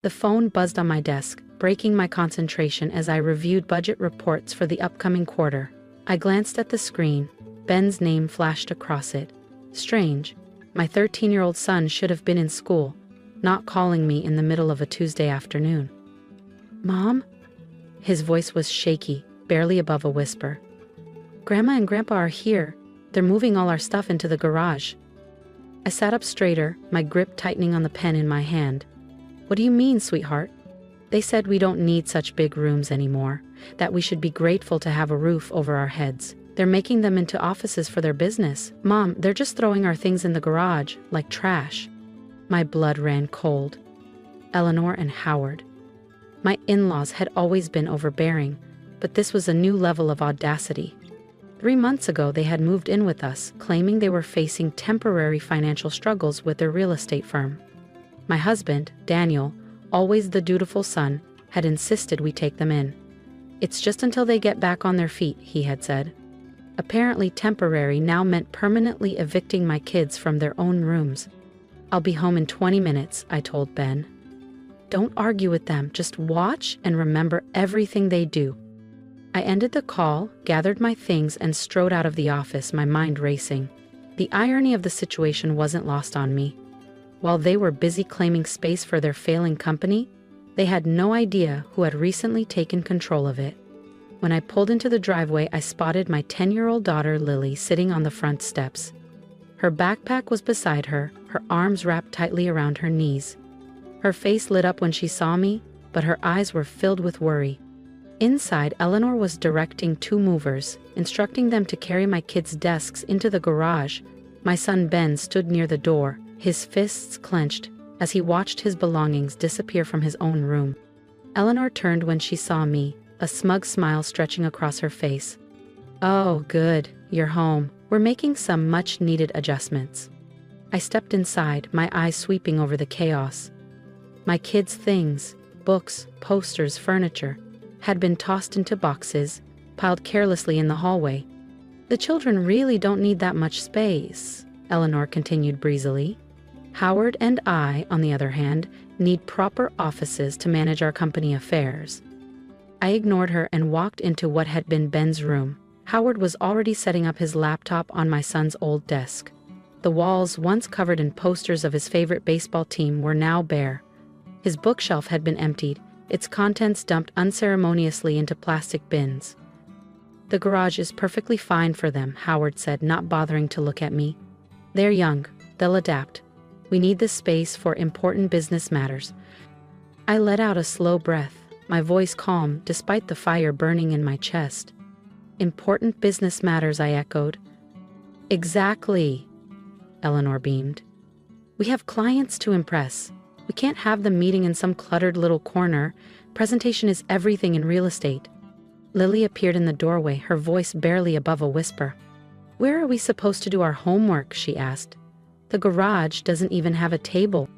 The phone buzzed on my desk, breaking my concentration as I reviewed budget reports for the upcoming quarter. I glanced at the screen. Ben's name flashed across it. Strange. My 13-year-old son should have been in school, not calling me in the middle of a Tuesday afternoon. "Mom?" His voice was shaky, barely above a whisper. "Grandma and Grandpa are here. They're moving all our stuff into the garage." I sat up straighter, my grip tightening on the pen in my hand. "What do you mean, sweetheart?" "They said we don't need such big rooms anymore, that we should be grateful to have a roof over our heads. They're making them into offices for their business. Mom, they're just throwing our things in the garage, like trash." My blood ran cold. Eleanor and Howard. My in-laws had always been overbearing, but this was a new level of audacity. 3 months ago, they had moved in with us, claiming they were facing temporary financial struggles with their real estate firm. My husband, Daniel, always the dutiful son, had insisted we take them in. "It's just until they get back on their feet," he had said. Apparently temporary now meant permanently evicting my kids from their own rooms. "I'll be home in 20 minutes, I told Ben. "Don't argue with them, just watch and remember everything they do." I ended the call, gathered my things, and strode out of the office, my mind racing. The irony of the situation wasn't lost on me. While they were busy claiming space for their failing company, they had no idea who had recently taken control of it. When I pulled into the driveway, I spotted my 10-year-old daughter Lily sitting on the front steps. Her backpack was beside her, her arms wrapped tightly around her knees. Her face lit up when she saw me, but her eyes were filled with worry. Inside, Eleanor was directing 2 movers, instructing them to carry my kids' desks into the garage. My son Ben stood near the door, his fists clenched, as he watched his belongings disappear from his own room. Eleanor turned when she saw me, a smug smile stretching across her face. "Oh, good, you're home. We're making some much-needed adjustments." I stepped inside, my eyes sweeping over the chaos. My kids' things, books, posters, furniture, had been tossed into boxes, piled carelessly in the hallway. "The children really don't need that much space," Eleanor continued breezily. "Howard and I, on the other hand, need proper offices to manage our company affairs." I ignored her and walked into what had been Ben's room. Howard was already setting up his laptop on my son's old desk. The walls, once covered in posters of his favorite baseball team, were now bare. His bookshelf had been emptied, its contents dumped unceremoniously into plastic bins. "The garage is perfectly fine for them," Howard said, not bothering to look at me. "They're young. They'll adapt. We need this space for important business matters." I let out a slow breath, my voice calm despite the fire burning in my chest. "Important business matters," I echoed. "Exactly," Eleanor beamed. "We have clients to impress. We can't have them meeting in some cluttered little corner. Presentation is everything in real estate." Lily appeared in the doorway, her voice barely above a whisper. "Where are we supposed to do our homework?" she asked. "The garage doesn't even have a table."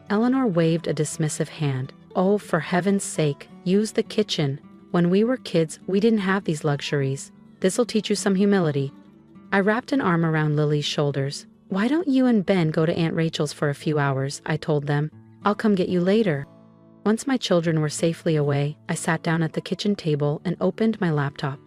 Eleanor waved a dismissive hand. "Oh, for heaven's sake, use the kitchen. When we were kids, we didn't have these luxuries. This'll teach you some humility." I wrapped an arm around Lily's shoulders. "Why don't you and Ben go to Aunt Rachel's for a few hours?" I told them. "I'll come get you later." Once my children were safely away, I sat down at the kitchen table and opened my laptop.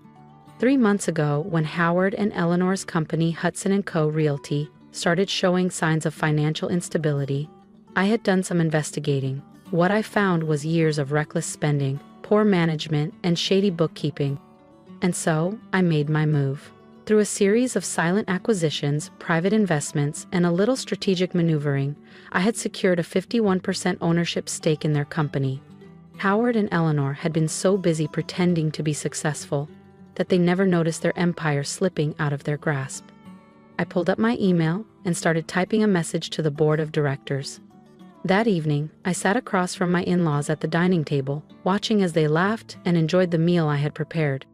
3 months ago, when Howard and Eleanor's company, Hudson & Co. Realty, started showing signs of financial instability, I had done some investigating. What I found was years of reckless spending, poor management, and shady bookkeeping. And so, I made my move. Through a series of silent acquisitions, private investments, and a little strategic maneuvering, I had secured a 51% ownership stake in their company. Howard and Eleanor had been so busy pretending to be successful that they never noticed their empire slipping out of their grasp. I pulled up my email and started typing a message to the board of directors. That evening, I sat across from my in-laws at the dining table, watching as they laughed and enjoyed the meal I had prepared.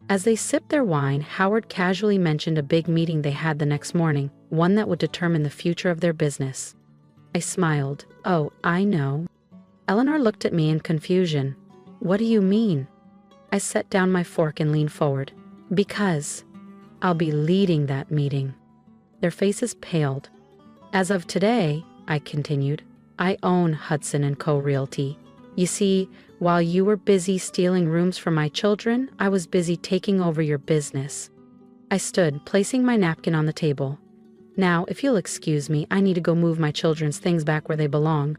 As they sipped their wine, Howard casually mentioned a big meeting they had the next morning, one that would determine the future of their business. I smiled. "Oh, I know." Eleanor looked at me in confusion. "What do you mean?" I set down my fork and leaned forward. "Because I'll be leading that meeting." Their faces paled. "As of today," I continued, "I own Hudson & Co. Realty. You see, while you were busy stealing rooms from my children, I was busy taking over your business. I stood, placing my napkin on the table. Now, if you'll excuse me, I need to go move my children's things back where they belong.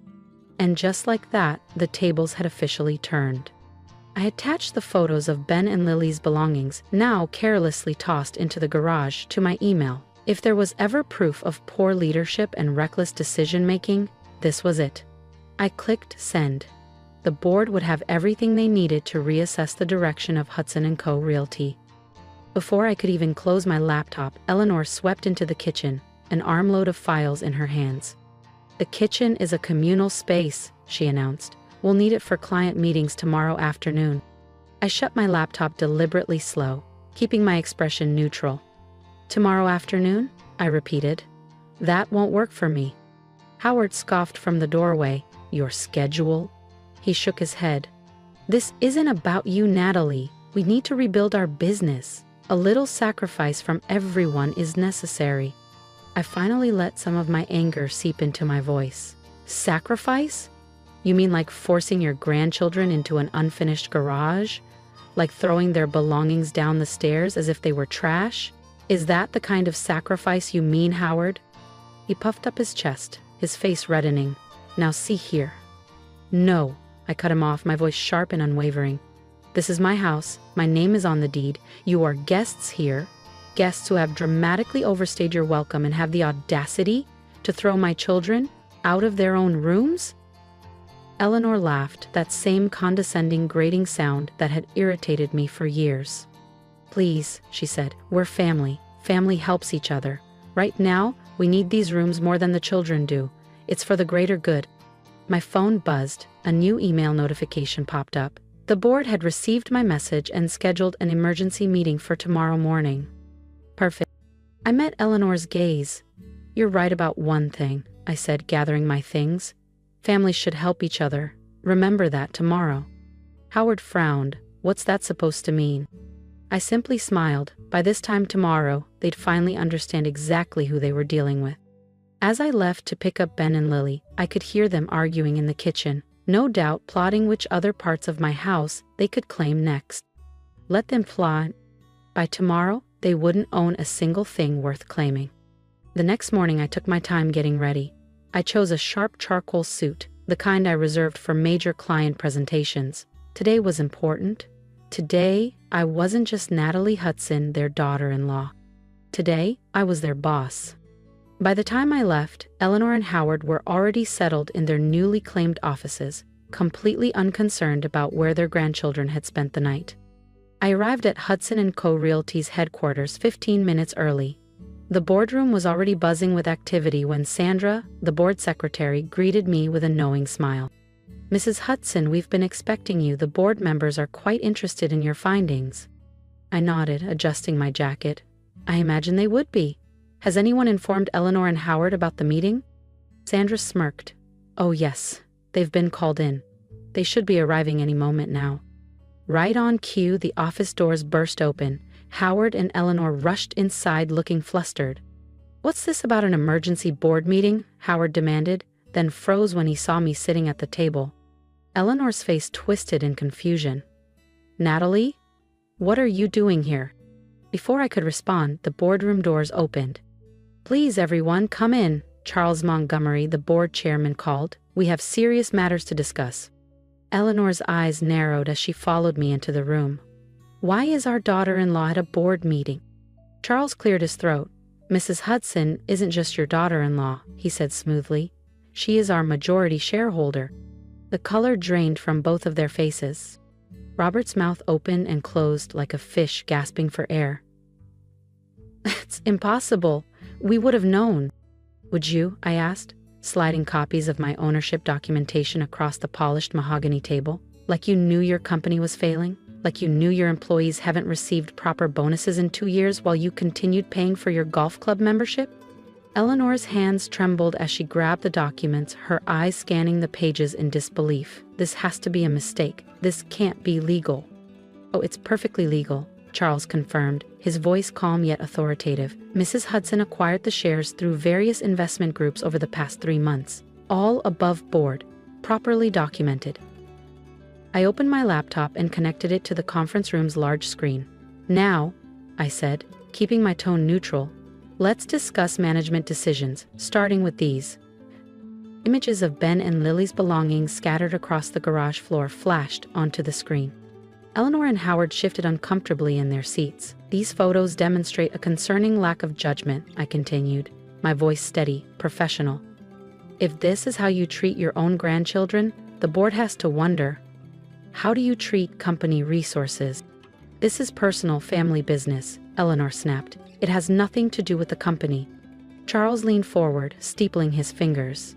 And just like that, the tables had officially turned. I attached the photos of Ben and Lily's belongings, now carelessly tossed into the garage, to my email. If there was ever proof of poor leadership and reckless decision-making, this was it. I clicked send. The board would have everything they needed to reassess the direction of Hudson & Co. Realty. Before I could even close my laptop, Eleanor swept into the kitchen, an armload of files in her hands. "The kitchen is a communal space," she announced. "We'll need it for client meetings tomorrow afternoon." I shut my laptop deliberately slow, keeping my expression neutral. "Tomorrow afternoon?" I repeated. "That won't work for me." Howard scoffed from the doorway. "Your schedule?" He shook his head. "This isn't about you, Natalie. We need to rebuild our business. A little sacrifice from everyone is necessary." I finally let some of my anger seep into my voice. "Sacrifice? You mean like forcing your grandchildren into an unfinished garage? Like throwing their belongings down the stairs as if they were trash? Is that the kind of sacrifice you mean, Howard?" He puffed up his chest, his face reddening. "Now see here." "No," I cut him off, my voice sharp and unwavering. "This is my house. My name is on the deed. You are guests here. Guests who have dramatically overstayed your welcome and have the audacity to throw my children out of their own rooms?" Eleanor laughed, that same condescending, grating sound that had irritated me for years. "Please," she said, "we're family. Family helps each other. Right now, we need these rooms more than the children do. It's for the greater good." My phone buzzed. A new email notification popped up. The board had received my message and scheduled an emergency meeting for tomorrow morning. Perfect. I met Eleanor's gaze. "You're right about one thing," I said, gathering my things. "Families should help each other. Remember that tomorrow." Howard frowned. "What's that supposed to mean?" I simply smiled. By this time tomorrow, they'd finally understand exactly who they were dealing with. As I left to pick up Ben and Lily, I could hear them arguing in the kitchen, no doubt plotting which other parts of my house they could claim next. Let them plot. By tomorrow, they wouldn't own a single thing worth claiming. The next morning, I took my time getting ready. I chose a sharp charcoal suit, the kind I reserved for major client presentations. Today was important. Today, I wasn't just Natalie Hudson, their daughter-in-law. Today, I was their boss. By the time I left, Eleanor and Howard were already settled in their newly claimed offices, completely unconcerned about where their grandchildren had spent the night. I arrived at Hudson & Co. Realty's headquarters 15 minutes early. The boardroom was already buzzing with activity when Sandra, the board secretary, greeted me with a knowing smile. "Mrs. Hudson, we've been expecting you. The board members are quite interested in your findings." I nodded, adjusting my jacket. "I imagine they would be. Has anyone informed Eleanor and Howard about the meeting?" Sandra smirked. "Oh yes, they've been called in. They should be arriving any moment now." Right on cue, the office doors burst open. Howard and Eleanor rushed inside looking flustered. "What's this about an emergency board meeting?" Howard demanded, then froze when he saw me sitting at the table. Eleanor's face twisted in confusion. "Natalie? What are you doing here?" Before I could respond, the boardroom doors opened. "Please, everyone, come in," Charles Montgomery, the board chairman, called. "We have serious matters to discuss." Eleanor's eyes narrowed as she followed me into the room. "Why is our daughter-in-law at a board meeting?" Charles cleared his throat. "Mrs. Hudson isn't just your daughter-in-law," he said smoothly. "She is our majority shareholder." The color drained from both of their faces. Robert's mouth opened and closed like a fish gasping for air. "It's impossible. We would have known." "Would you?" I asked, sliding copies of my ownership documentation across the polished mahogany table. "Like you knew your company was failing? Like you knew your employees haven't received proper bonuses in 2 years while you continued paying for your golf club membership?" Eleanor's hands trembled as she grabbed the documents, her eyes scanning the pages in disbelief. "This has to be a mistake. This can't be legal." "Oh, it's perfectly legal," Charles confirmed, his voice calm yet authoritative. "Mrs. Hudson acquired the shares through various investment groups over the past 3 months, all above board, properly documented." I opened my laptop and connected it to the conference room's large screen. Now, I said, keeping my tone neutral, let's discuss management decisions, starting with these. Images of Ben and Lily's belongings scattered across the garage floor flashed onto the screen. Eleanor and Howard shifted uncomfortably in their seats. These photos demonstrate a concerning lack of judgment, I continued, my voice steady, professional. If this is how you treat your own grandchildren, the board has to wonder, how do you treat company resources? This is personal family business, Eleanor snapped. It has nothing to do with the company. Charles leaned forward, steepling his fingers.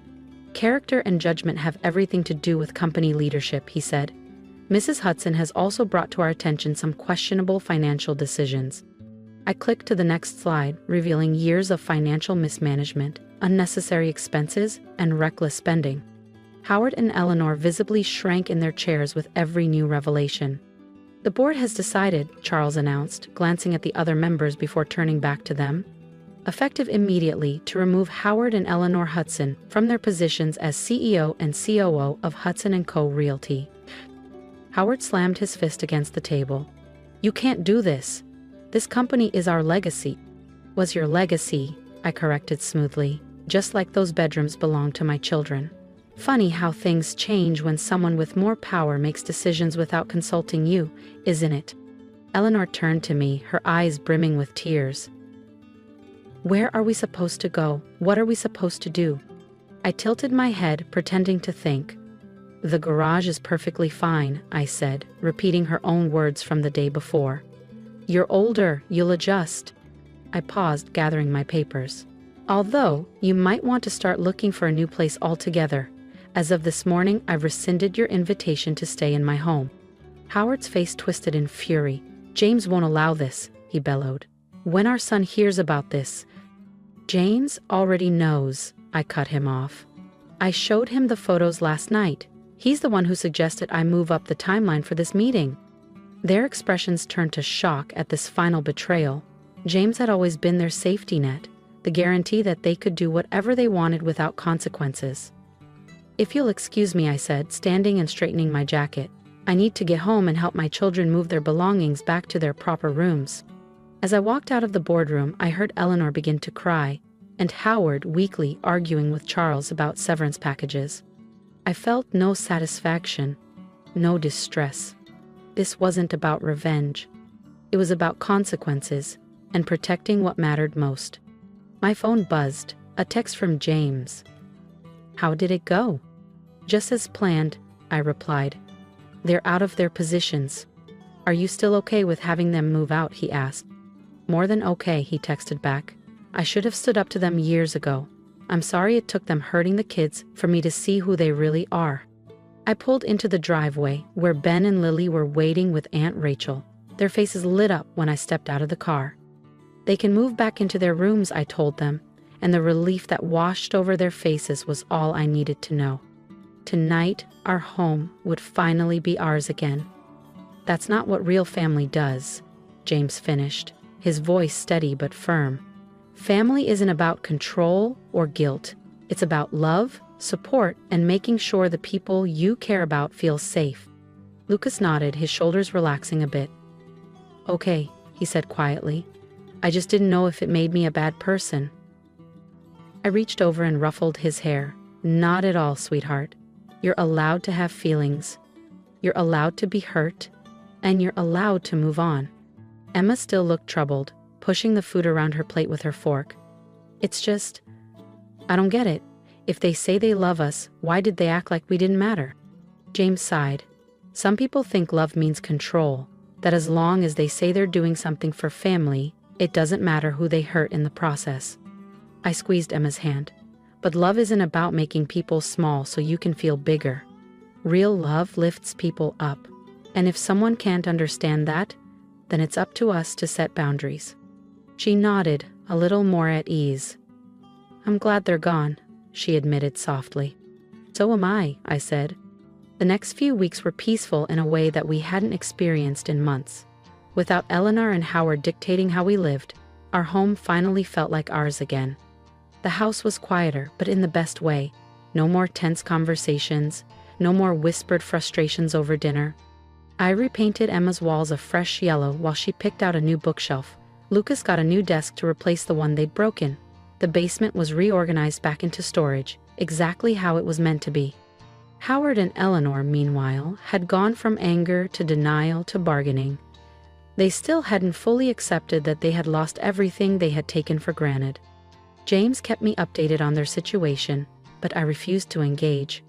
Character and judgment have everything to do with company leadership, he said. Mrs. Hudson has also brought to our attention some questionable financial decisions. I clicked to the next slide, revealing years of financial mismanagement, unnecessary expenses, and reckless spending. Howard and Eleanor visibly shrank in their chairs with every new revelation. The board has decided, Charles announced, glancing at the other members before turning back to them, effective immediately, to remove Howard and Eleanor Hudson from their positions as CEO and COO of Hudson & Co. Realty. Howard slammed his fist against the table. You can't do this. This company is our legacy. Was your legacy, I corrected smoothly, just like those bedrooms belong to my children. Funny how things change when someone with more power makes decisions without consulting you, isn't it? Eleanor turned to me, her eyes brimming with tears. Where are we supposed to go? What are we supposed to do? I tilted my head, pretending to think. The garage is perfectly fine, I said, repeating her own words from the day before. You're older, you'll adjust. I paused, gathering my papers. Although, you might want to start looking for a new place altogether. As of this morning, I've rescinded your invitation to stay in my home. Howard's face twisted in fury. James won't allow this, he bellowed. When our son hears about this, James already knows, I cut him off. I showed him the photos last night. He's the one who suggested I move up the timeline for this meeting. Their expressions turned to shock at this final betrayal. James had always been their safety net, the guarantee that they could do whatever they wanted without consequences. If you'll excuse me, I said, standing and straightening my jacket. I need to get home and help my children move their belongings back to their proper rooms. As I walked out of the boardroom, I heard Eleanor begin to cry, and Howard weakly arguing with Charles about severance packages. I felt no satisfaction, no distress. This wasn't about revenge. It was about consequences and protecting what mattered most. My phone buzzed, a text from James. How did it go? Just as planned, I replied. They're out of their positions. Are you still okay with having them move out? He asked. More than okay, he texted back. I should have stood up to them years ago. I'm sorry it took them hurting the kids for me to see who they really are. I pulled into the driveway where Ben and Lily were waiting with Aunt Rachel. Their faces lit up when I stepped out of the car. They can move back into their rooms, I told them, and the relief that washed over their faces was all I needed to know. Tonight, our home would finally be ours again. That's not what real family does, James finished, his voice steady but firm. Family isn't about control or guilt. It's about love, support, and making sure the people you care about feel safe. Lucas nodded, his shoulders relaxing a bit. Okay, he said quietly. I just didn't know if it made me a bad person. I reached over and ruffled his hair. Not at all, sweetheart. You're allowed to have feelings. You're allowed to be hurt. And you're allowed to move on. Emma still looked troubled, pushing the food around her plate with her fork. It's just, I don't get it. If they say they love us, why did they act like we didn't matter? James sighed. Some people think love means control, that as long as they say they're doing something for family, it doesn't matter who they hurt in the process. I squeezed Emma's hand. But love isn't about making people small so you can feel bigger. Real love lifts people up. And if someone can't understand that, then it's up to us to set boundaries. She nodded, a little more at ease. I'm glad they're gone, she admitted softly. So am I said. The next few weeks were peaceful in a way that we hadn't experienced in months. Without Eleanor and Howard dictating how we lived, our home finally felt like ours again. The house was quieter, but in the best way. No more tense conversations, No more whispered frustrations over dinner. I repainted Emma's walls a fresh yellow while she picked out a new bookshelf. Lucas got a new desk to replace the one they'd broken. The basement was reorganized back into storage, exactly how it was meant to be. Howard and Eleanor, meanwhile, had gone from anger to denial to bargaining. They still hadn't fully accepted that they had lost everything they had taken for granted. James kept me updated on their situation, but I refused to engage.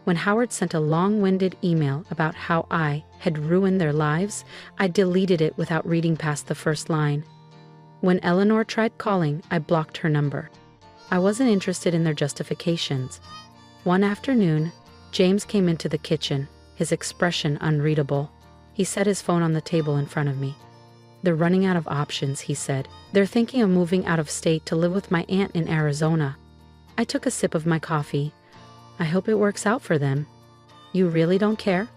When Howard sent a long-winded email about how I had ruined their lives, I deleted it without reading past the first line. When Eleanor tried calling, I blocked her number. I wasn't interested in their justifications. One afternoon, James came into the kitchen, his expression unreadable. He set his phone on the table in front of me. "They're running out of options," he said. "They're thinking of moving out of state to live with my aunt in Arizona." I took a sip of my coffee. "I hope it works out for them." "You really don't care?"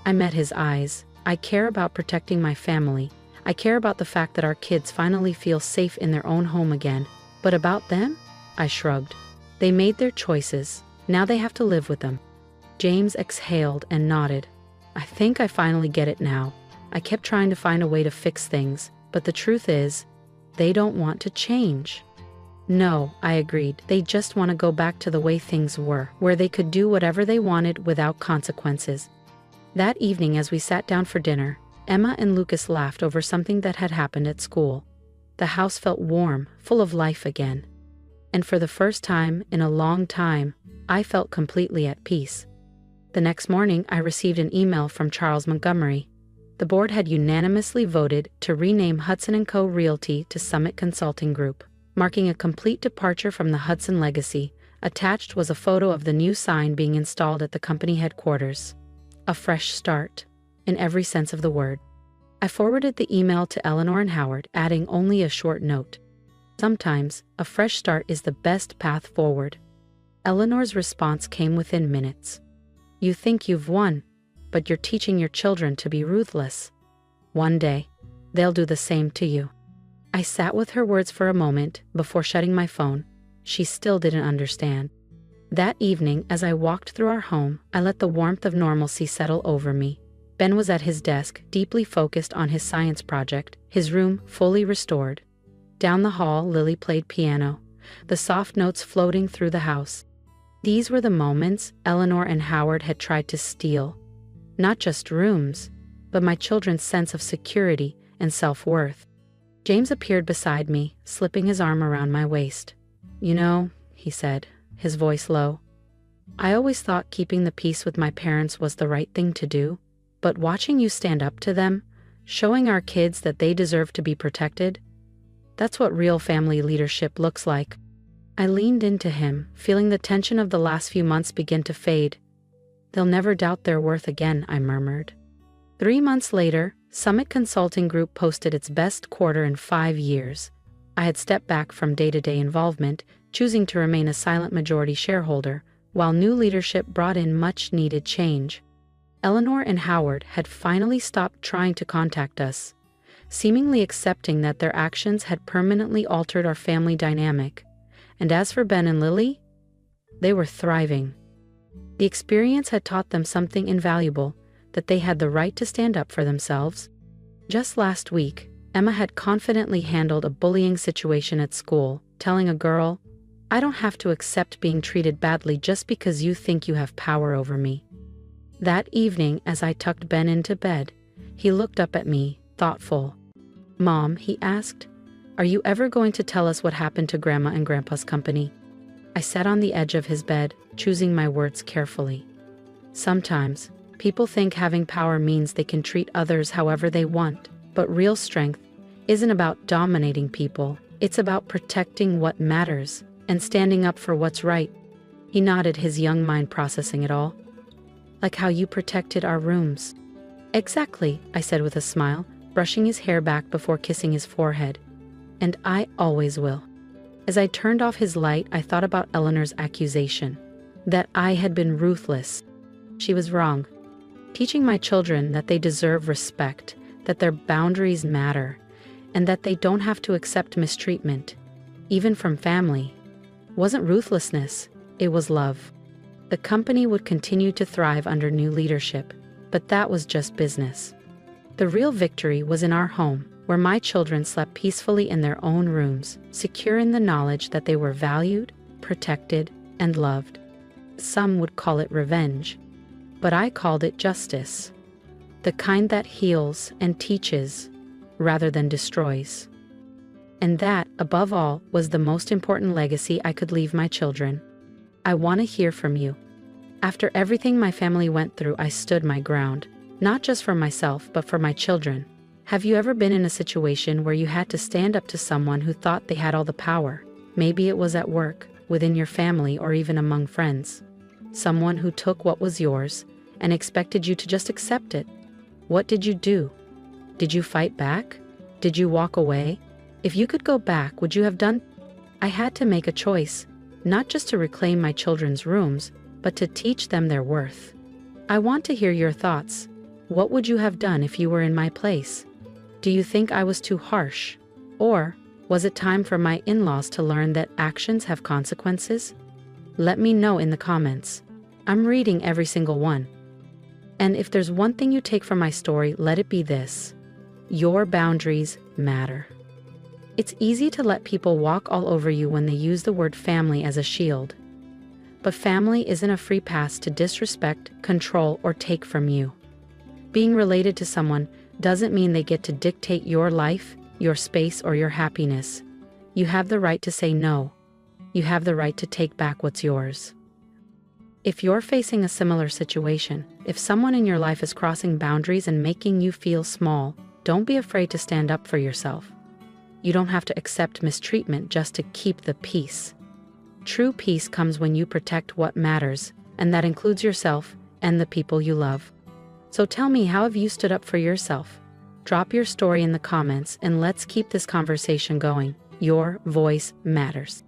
I met his eyes. "I care about protecting my family. I care about the fact that our kids finally feel safe in their own home again. But about them?" I shrugged. "They made their choices. Now they have to live with them." James exhaled and nodded. "I think I finally get it now. I kept trying to find a way to fix things, but the truth is, they don't want to change." "No," I agreed. "They just want to go back to the way things were, where they could do whatever they wanted without consequences." That evening, as we sat down for dinner, Emma and Lucas laughed over something that had happened at school. The house felt warm, full of life again. And for the first time in a long time, I felt completely at peace. The next morning, I received an email from Charles Montgomery. The board had unanimously voted to rename Hudson & Co. Realty to Summit Consulting Group, marking a complete departure from the Hudson legacy. Attached was a photo of the new sign being installed at the company headquarters. A fresh start, in every sense of the word. I forwarded the email to Eleanor and Howard, adding only a short note. Sometimes, a fresh start is the best path forward. Eleanor's response came within minutes. "You think you've won, but you're teaching your children to be ruthless. One day, they'll do the same to you." I sat with her words for a moment before shutting my phone. She still didn't understand. That evening, as I walked through our home, I let the warmth of normalcy settle over me. Ben was at his desk, deeply focused on his science project, his room fully restored. Down the hall, Lily played piano, the soft notes floating through the house. These were the moments Eleanor and Howard had tried to steal. Not just rooms, but my children's sense of security and self-worth. James appeared beside me, slipping his arm around my waist. "You know," he said, his voice low, "I always thought keeping the peace with my parents was the right thing to do, but watching you stand up to them, showing our kids that they deserve to be protected, that's what real family leadership looks like." I leaned into him, feeling the tension of the last few months begin to fade. "They'll never doubt their worth again," I murmured. 3 months later, Summit Consulting Group posted its best quarter in 5 years. I had stepped back from day-to-day involvement, choosing to remain a silent majority shareholder, while new leadership brought in much-needed change. Eleanor and Howard had finally stopped trying to contact us, seemingly accepting that their actions had permanently altered our family dynamic. And as for Ben and Lily, they were thriving. The experience had taught them something invaluable, that they had the right to stand up for themselves. Just last week, Emma had confidently handled a bullying situation at school, telling a girl, "I don't have to accept being treated badly just because you think you have power over me." That evening, as I tucked Ben into bed, he looked up at me, thoughtful. "Mom," he asked, "are you ever going to tell us what happened to Grandma and Grandpa's company?" I sat on the edge of his bed, choosing my words carefully. Sometimes, people think having power means they can treat others however they want, but real strength isn't about dominating people. It's about protecting what matters and standing up for what's right. He nodded, his young mind processing it all. "Like how you protected our rooms." "Exactly," I said with a smile, brushing his hair back before kissing his forehead. "And I always will." As I turned off his light, I thought about Eleanor's accusation, that I had been ruthless. She was wrong. Teaching my children that they deserve respect, that their boundaries matter, and that they don't have to accept mistreatment, even from family, wasn't ruthlessness, it was love. The company would continue to thrive under new leadership, but that was just business. The real victory was in our home, where my children slept peacefully in their own rooms, secure in the knowledge that they were valued, protected, and loved. Some would call it revenge, but I called it justice. The kind that heals and teaches, rather than destroys. And that, above all, was the most important legacy I could leave my children. I want to hear from you. After everything my family went through, I stood my ground, not just for myself, but for my children. Have you ever been in a situation where you had to stand up to someone who thought they had all the power? Maybe it was at work, within your family, or even among friends. Someone who took what was yours and expected you to just accept it. What did you do? Did you fight back? Did you walk away? If you could go back, would you have done? I had to make a choice, not just to reclaim my children's rooms, but to teach them their worth. I want to hear your thoughts. What would you have done if you were in my place? Do you think I was too harsh? Or was it time for my in-laws to learn that actions have consequences? Let me know in the comments. I'm reading every single one. And if there's one thing you take from my story, let it be this: your boundaries matter. It's easy to let people walk all over you when they use the word family as a shield. But family isn't a free pass to disrespect, control, or take from you. Being related to someone doesn't mean they get to dictate your life, your space, or your happiness. You have the right to say no. You have the right to take back what's yours. If you're facing a similar situation, if someone in your life is crossing boundaries and making you feel small, don't be afraid to stand up for yourself. You don't have to accept mistreatment just to keep the peace. True peace comes when you protect what matters, and that includes yourself and the people you love. So tell me, how have you stood up for yourself? Drop your story in the comments and let's keep this conversation going. Your voice matters.